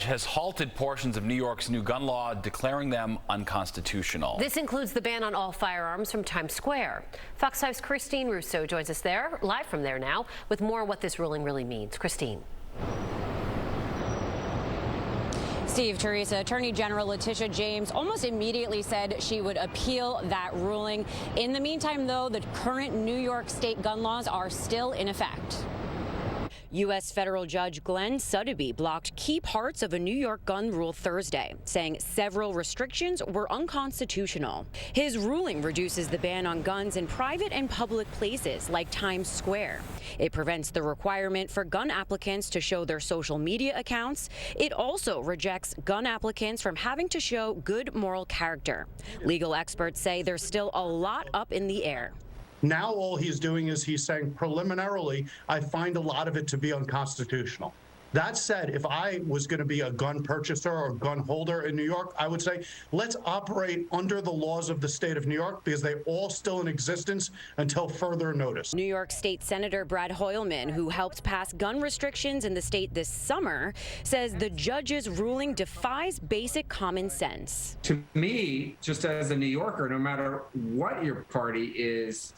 has halted portions of New York's new gun law, declaring them unconstitutional. This includes the ban on all firearms from Times Square. Fox 5's Christine Russo joins us there, live from there now, with more on what this ruling really means. Christine. Steve, Teresa, Attorney General Letitia James almost immediately said she would appeal that ruling. In the meantime, though, the current New York state gun laws are still in effect. U.S. federal judge Glenn Sotheby blocked key parts of a New York gun rule Thursday, saying several restrictions were unconstitutional. His ruling reduces the ban on guns in private and public places like Times Square. It prevents the requirement for gun applicants to show their social media accounts. It also rejects gun applicants from having to show good moral character. Legal experts say there's still a lot up in the air. Now all he's doing is he's saying preliminarily, I find a lot of it to be unconstitutional. That said, if I was going to be a gun purchaser or gun holder in New York, I would say let's operate under the laws of the state of New York because they're all still in existence until further notice. New York State Senator Brad Hoylman, who helped pass gun restrictions in the state this summer, says the judge's ruling defies basic common sense. To me, just as a New Yorker, no matter what your party is,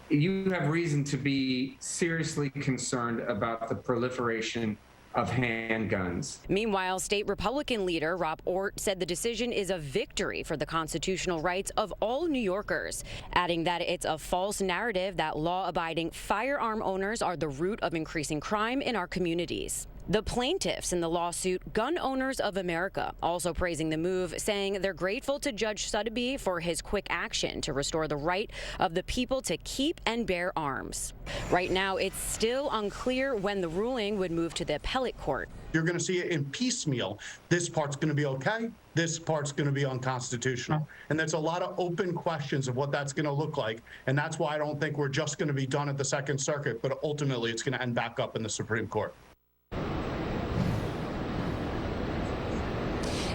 you have reason to be seriously concerned about the proliferation of handguns. Meanwhile, state Republican leader Rob Ortt said the decision is a victory for the constitutional rights of all New Yorkers, adding that it's a false narrative that law-abiding firearm owners are the root of increasing crime in our communities. The plaintiffs in the lawsuit, Gun Owners of America, also praising the move, saying they're grateful to Judge Sotheby for his quick action to restore the right of the people to keep and bear arms. Right now, it's still unclear when the ruling would move to the appellate court. You're going to see it in piecemeal. This part's going to be okay. This part's going to be unconstitutional. And there's a lot of open questions of what that's going to look like. And that's why I don't think we're just going to be done at the Second Circuit, but ultimately it's going to end back up in the Supreme Court.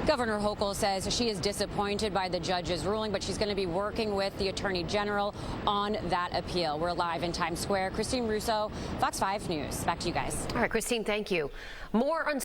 Governor Hochul says she is disappointed by the judge's ruling, but she's going to be working with the Attorney General on that appeal. We're live in Times Square. Christine Russo, Fox 5 News. Back to you guys. All right, Christine, thank you. More on